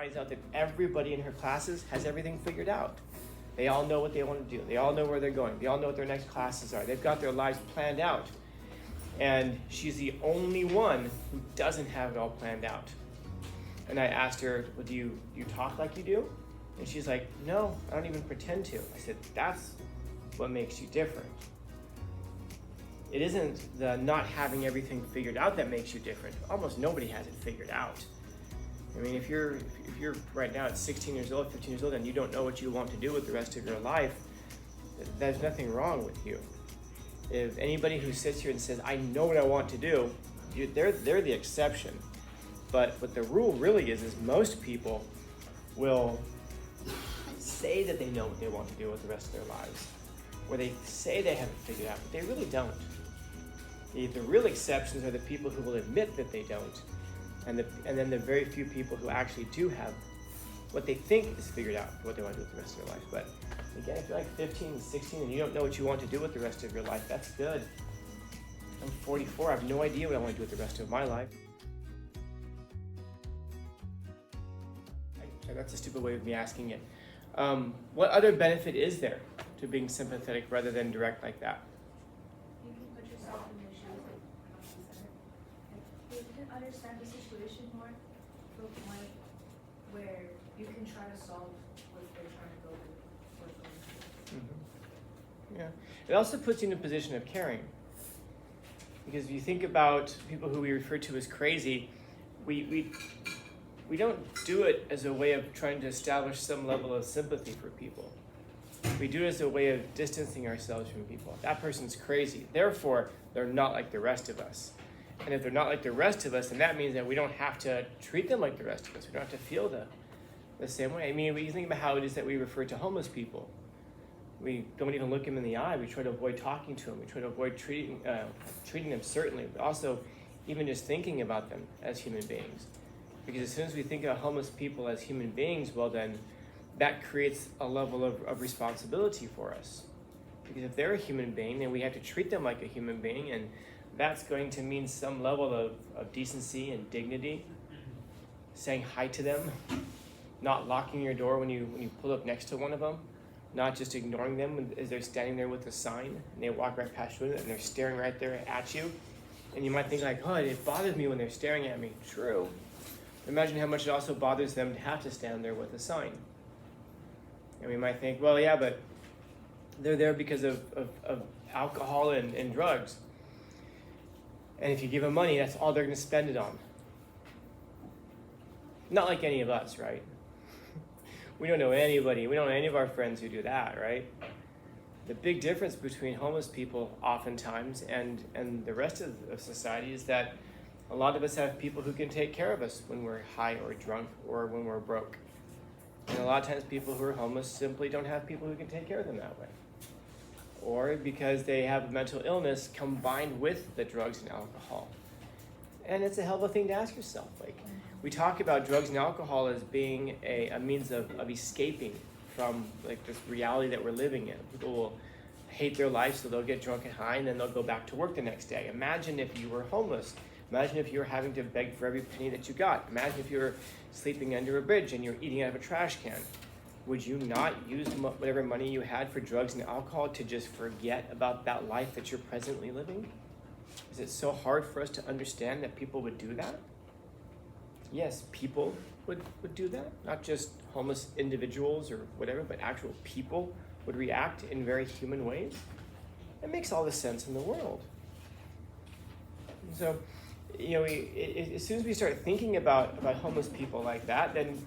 finds out that everybody in her classes has everything figured out. They all know what they want to do. They all know where they're going. They all know what their next classes are. They've got their lives planned out. And she's the only one who doesn't have it all planned out. And I asked her, well, do you talk like you do? And she's like, no, I don't even pretend to. I said, that's what makes you different. It isn't the not having everything figured out that makes you different. Almost nobody has it figured out. I mean, if you're right now at 16 years old, 15 years old, and you don't know what you want to do with the rest of your life, there's nothing wrong with you. If anybody who sits here and says, I know what I want to do, they're the exception. But what the rule really is most people will say that they know what they want to do with the rest of their lives, or they say they haven't figured out, but they really don't. The real exceptions are the people who will admit that they don't, and then the very few people who actually do have what they think is figured out for what they want to do with the rest of their life. But again, if you're like 15, 16, and you don't know what you want to do with the rest of your life, that's good. I'm 44, I have no idea what I want to do with the rest of my life. That's a stupid way of me asking it. What other benefit is there to being sympathetic rather than direct like that? You can put yourself in their shoes, you can understand the situation more to a point where you can try to solve what they're trying to go through. Mm-hmm. Yeah. It also puts you in a position of caring. Because if you think about people who we refer to as crazy, we don't do it as a way of trying to establish some level of sympathy for people. We do it as a way of distancing ourselves from people. That person's crazy. Therefore, they're not like the rest of us. And if they're not like the rest of us, then that means that we don't have to treat them like the rest of us. We don't have to feel the same way. I mean, when you think about how it is that we refer to homeless people, we don't even look them in the eye. We try to avoid talking to them. We try to avoid treating them certainly, but also even just thinking about them as human beings. Because as soon as we think of homeless people as human beings, well then, that creates a level of responsibility for us. Because if they're a human being, then we have to treat them like a human being, and that's going to mean some level of decency and dignity. Saying hi to them, not locking your door when you pull up next to one of them, not just ignoring them as they're standing there with a sign, and they walk right past you and they're staring right there at you. And you might think like, oh, it bothers me when they're staring at me. True. Imagine how much it also bothers them to have to stand there with a sign. And we might think, well, yeah, but they're there because of alcohol and drugs. And if you give them money, that's all they're going to spend it on. Not like any of us, right? We don't know anybody, we don't know any of our friends who do that, right? The big difference between homeless people oftentimes and the rest of society is that a lot of us have people who can take care of us when we're high or drunk or when we're broke. And a lot of times people who are homeless simply don't have people who can take care of them that way. Or because they have a mental illness combined with the drugs and alcohol. And it's a hell of a thing to ask yourself. Like, we talk about drugs and alcohol as being a means of escaping from like this reality that we're living in. People will hate their life, so they'll get drunk and high, and then they'll go back to work the next day. Imagine if you were homeless. Imagine if you were having to beg for every penny that you got. Imagine if you were sleeping under a bridge and you're eating out of a trash can. Would you not use whatever money you had for drugs and alcohol to just forget about that life that you're presently living? Is it so hard for us to understand that people would do that? Yes, people would do that. Not just homeless individuals or whatever, but actual people would react in very human ways. It makes all the sense in the world. And so, as soon as we start thinking about homeless people like that, then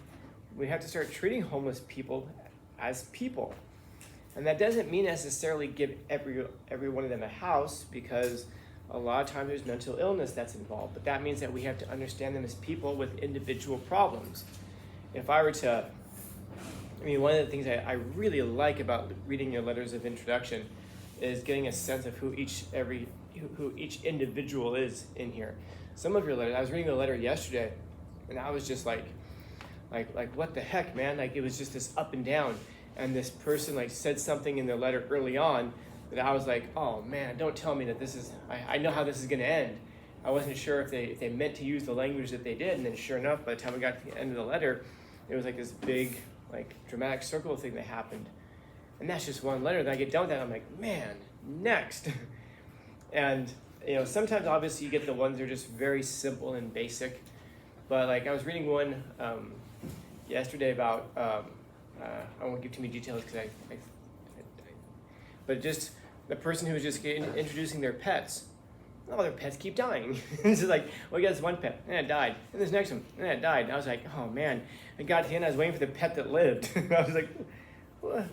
we have to start treating homeless people as people. And that doesn't mean necessarily give every one of them a house, because a lot of times there's mental illness that's involved. But that means that we have to understand them as people with individual problems. If I were to, one of the things I really like about reading your letters of introduction is getting a sense of who each individual is in here. Some of your letters, I was reading a letter yesterday, and I was just like what the heck, man? Like, it was just this up and down. And this person said something in their letter early on that I was like, oh man, don't tell me that this is, I know how this is gonna end. I wasn't sure if they meant to use the language that they did, and then sure enough, by the time we got to the end of the letter, there was like this big, like dramatic circle thing that happened. And that's just one letter. Then I get done with that, I'm like, man, next. And sometimes obviously you get the ones that are just very simple and basic. But like I was reading one yesterday about, I won't give too many details because but just the person who was just introducing their pets. Oh, their pets keep dying. It's just like, well, you got this one pet, and it died. And this next one, and it died. And I was like, oh man. And got to the end, I was waiting for the pet that lived. I was like, what?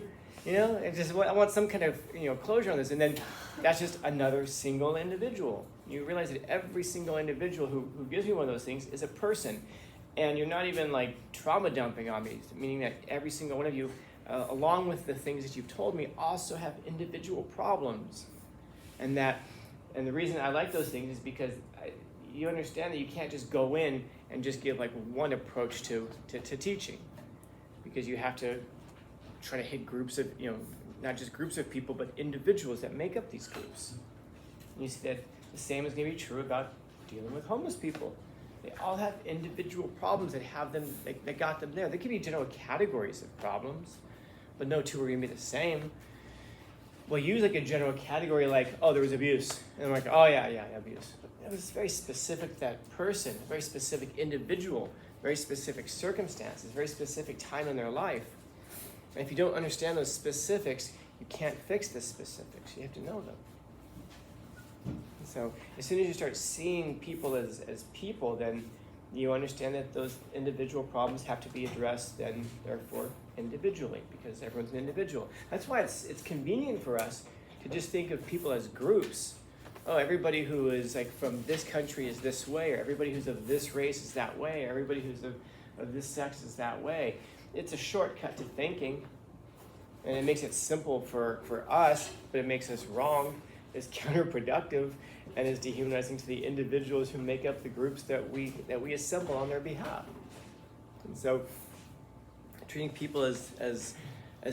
I want some kind of closure on this. And then that's just another single individual. You realize that every single individual who gives me one of those things is a person. And you're not even like trauma dumping on me, meaning that every single one of you, along with the things that you've told me, also have individual problems. And the reason I like those things is because you understand that you can't just go in and just give like one approach to teaching, because you have to try to hit groups of, not just groups of people, but individuals that make up these groups. And you see that the same is going to be true about dealing with homeless people. They all have individual problems that have them, that got them there. There could be general categories of problems, but no two are going to be the same. We'll use like a general category like, oh, there was abuse. And I'm like, oh yeah, abuse. But it was very specific to that person, a very specific individual, very specific circumstances, very specific time in their life. And if you don't understand those specifics, you can't fix the specifics. You have to know them. And so as soon as you start seeing people as people, then you understand that those individual problems have to be addressed then, therefore, individually, because everyone's an individual. That's why it's convenient for us to just think of people as groups. Oh, everybody who is like from this country is this way, or everybody who's of this race is that way, or everybody who's of this sex is that way. It's a shortcut to thinking, and it makes it simple for us, but it makes us wrong. It's counterproductive, and is dehumanizing to the individuals who make up the groups that we assemble on their behalf. And so treating people as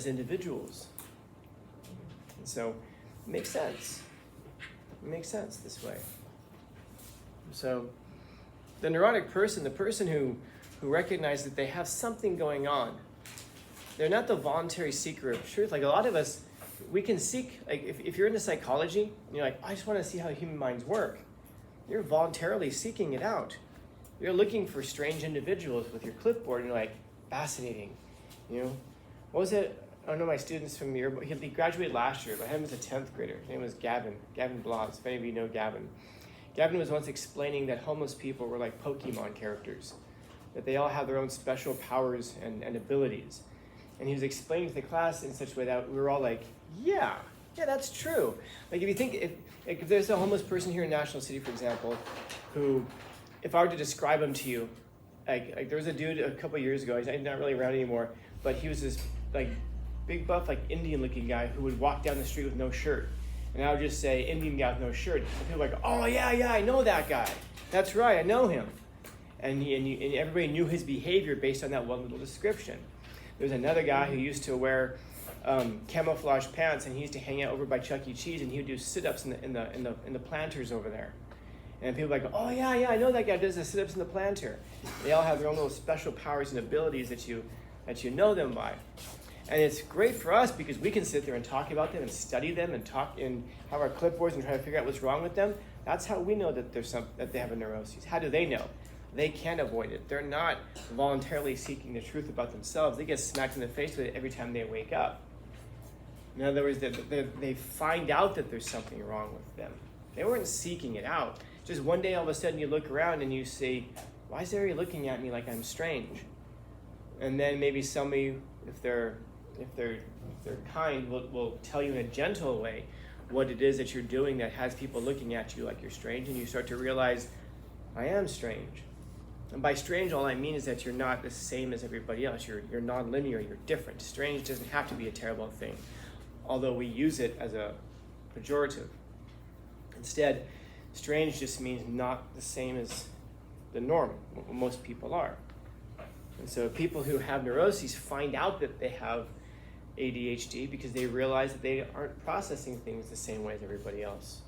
individuals. And so it makes sense. It makes sense this way. So the neurotic person, the person who recognizes that they have something going on, they're not the voluntary seeker of truth. Like a lot of us, we can seek, like if you're into psychology, and you're like, I just want to see how human minds work. You're voluntarily seeking it out. You're looking for strange individuals with your clipboard, and you're like, fascinating. What was it? I don't know my students from your, he graduated last year, but I had him as a 10th grader. His name was Gavin Blas, if any of you know Gavin. Gavin was once explaining that homeless people were like Pokemon characters, that they all have their own special powers and abilities. And he was explaining to the class in such a way that we were all like, yeah, that's true. Like if you think, if there's a homeless person here in National City, for example, who, if I were to describe him to you, like there was a dude a couple of years ago, he's not really around anymore, but he was this like big buff, like Indian looking guy who would walk down the street with no shirt. And I would just say, Indian guy with no shirt. And people were like, oh yeah, I know that guy. That's right, I know him. And everybody knew his behavior based on that one little description. There's another guy who used to wear camouflage pants, and he used to hang out over by Chuck E. Cheese, and he would do sit-ups in the planters over there. And people are like, oh yeah, I know that guy does the sit-ups in the planter. They all have their own little special powers and abilities that you know them by. And it's great for us because we can sit there and talk about them and study them and talk and have our clipboards and try to figure out what's wrong with them. That's how we know that that they have a neuroses. How do they know? They can't avoid it. They're not voluntarily seeking the truth about themselves. They get smacked in the face with it every time they wake up. In other words, they find out that there's something wrong with them. They weren't seeking it out. Just one day, all of a sudden, you look around and you see, why is everybody looking at me like I'm strange? And then maybe somebody, if they're kind, will tell you in a gentle way what it is that you're doing that has people looking at you like you're strange, and you start to realize, I am strange. And by strange, all I mean is that you're not the same as everybody else. You're non-linear, you're different. Strange doesn't have to be a terrible thing, although we use it as a pejorative. Instead, strange just means not the same as the norm, what most people are. And so people who have neuroses find out that they have ADHD because they realize that they aren't processing things the same way as everybody else.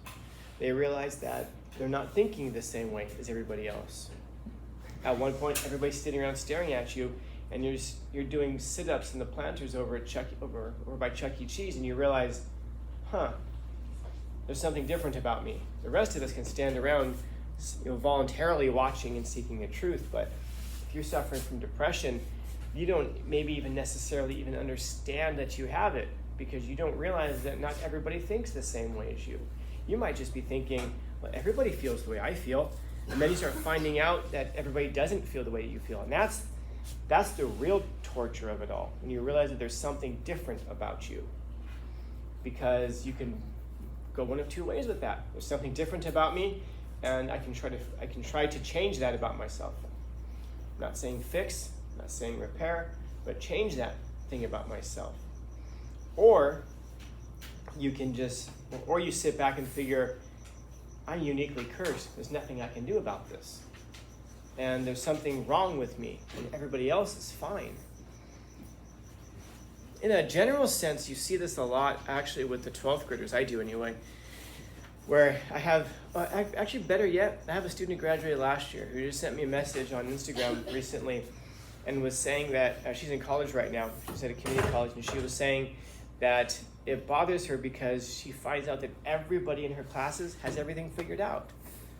They realize that they're not thinking the same way as everybody else. At one point, everybody's sitting around staring at you, and you're doing sit-ups in the planters over by Chuck E. Cheese, and you realize, there's something different about me. The rest of us can stand around, voluntarily watching and seeking the truth, but if you're suffering from depression, you don't maybe even necessarily even understand that you have it, because you don't realize that not everybody thinks the same way as you. You might just be thinking, well, everybody feels the way I feel, and then you start finding out that everybody doesn't feel the way you feel, and that's the real torture of it all, when you realize that there's something different about you, because you can go one of two ways with that. There's something different about me, and I can try to change that about myself. I'm not saying fix, I'm not saying repair, but change that thing about myself. Or you sit back and figure, I'm uniquely cursed. There's nothing I can do about this. And there's something wrong with me, and everybody else is fine. In a general sense, you see this a lot, actually, with the 12th graders, I do anyway, where I have, actually better yet, I have a student who graduated last year who just sent me a message on Instagram recently and was saying that, she's in college right now, she's at a community college, and she was saying that it bothers her because she finds out that everybody in her classes has everything figured out.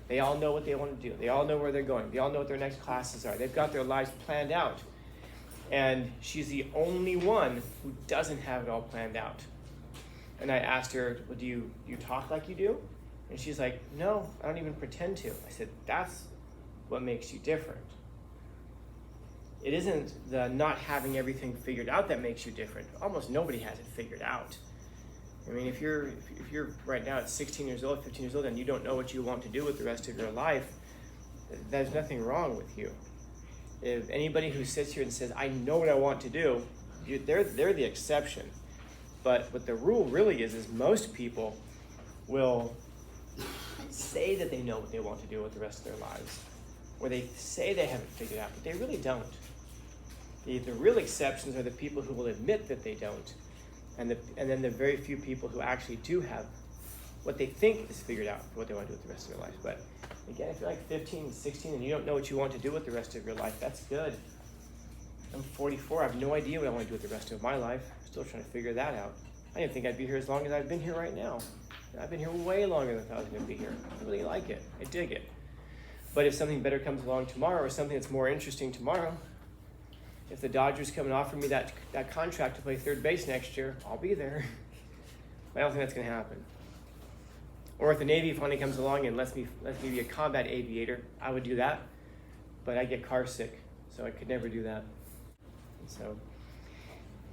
They all know what they want to do. They all know where they're going. They all know what their next classes are. They've got their lives planned out. And she's the only one who doesn't have it all planned out. And I asked her, well, do you talk like you do? And she's like, no, I don't even pretend to. I said, that's what makes you different. It isn't the not having everything figured out that makes you different. Almost nobody has it figured out. I mean, if you're right now at 16 years old, 15 years old, and you don't know what you want to do with the rest of your life, there's nothing wrong with you. If anybody who sits here and says, I know what I want to do, they're the exception. But what the rule really is most people will say that they know what they want to do with the rest of their lives, or they say they have it figured out, but they really don't. The real exceptions are the people who will admit that they don't, and then the very few people who actually do have what they think is figured out for what they want to do with the rest of their lives. But again, if you're like 15, 16, and you don't know what you want to do with the rest of your life, that's good. I'm 44, I have no idea what I want to do with the rest of my life. I'm still trying to figure that out. I didn't think I'd be here as long as I've been here right now. I've been here way longer than I was going to be here. I really like it. I dig it. But if something better comes along tomorrow, or something that's more interesting tomorrow, if the Dodgers come and offer me that contract to play third base next year, I'll be there. I don't think that's going to happen. Or if the Navy finally comes along and lets me be a combat aviator, I would do that. But I get car sick, so I could never do that. And so,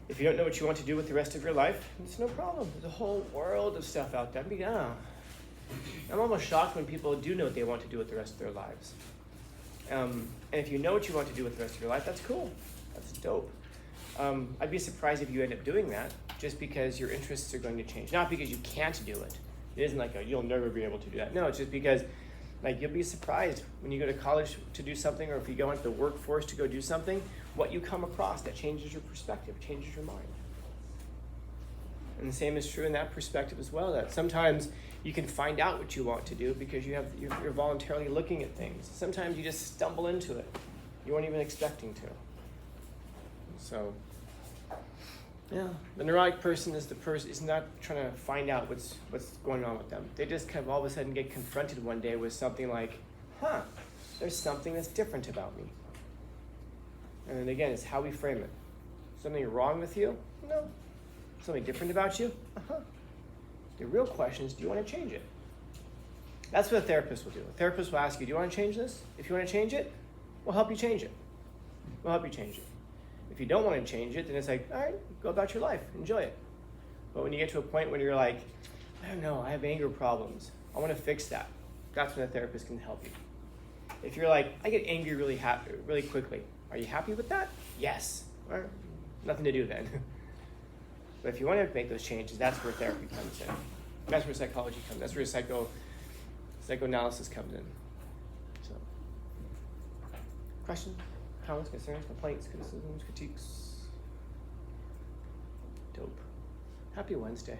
if you don't know what you want to do with the rest of your life, it's no problem. There's a whole world of stuff out there. I'm almost shocked when people do know what they want to do with the rest of their lives. And if you know what you want to do with the rest of your life, that's cool. That's dope. I'd be surprised if you end up doing that just because your interests are going to change. Not because you can't do it. It isn't like you'll never be able to do that. No, it's just because you'll be surprised when you go to college to do something, or if you go into the workforce to go do something, what you come across that changes your perspective, changes your mind. And the same is true in that perspective as well, that sometimes you can find out what you want to do because you're voluntarily looking at things. Sometimes you just stumble into it. You weren't even expecting to. So, yeah, the neurotic person is not trying to find out what's going on with them. They just kind of all of a sudden get confronted one day with something like, there's something that's different about me. And then again, it's how we frame it. Something wrong with you? No. Something different about you? The real question is, do you want to change it? That's what a therapist will do. A therapist will ask you, do you want to change this? If you want to change it, we'll help you change it. We'll help you change it. If you don't want to change it, then it's like, all right, go about your life, enjoy it. But when you get to a point when you're like, I don't know, I have anger problems, I want to fix that, that's when a therapist can help you. If you're like, I get angry really quickly, are you happy with that? Yes. All right, nothing to do then. But if you want to make those changes, that's where therapy comes in. That's where psychology comes in. That's where psychoanalysis comes in. So, questions, comments, concerns, complaints, criticisms, critiques? Dope. Happy Wednesday.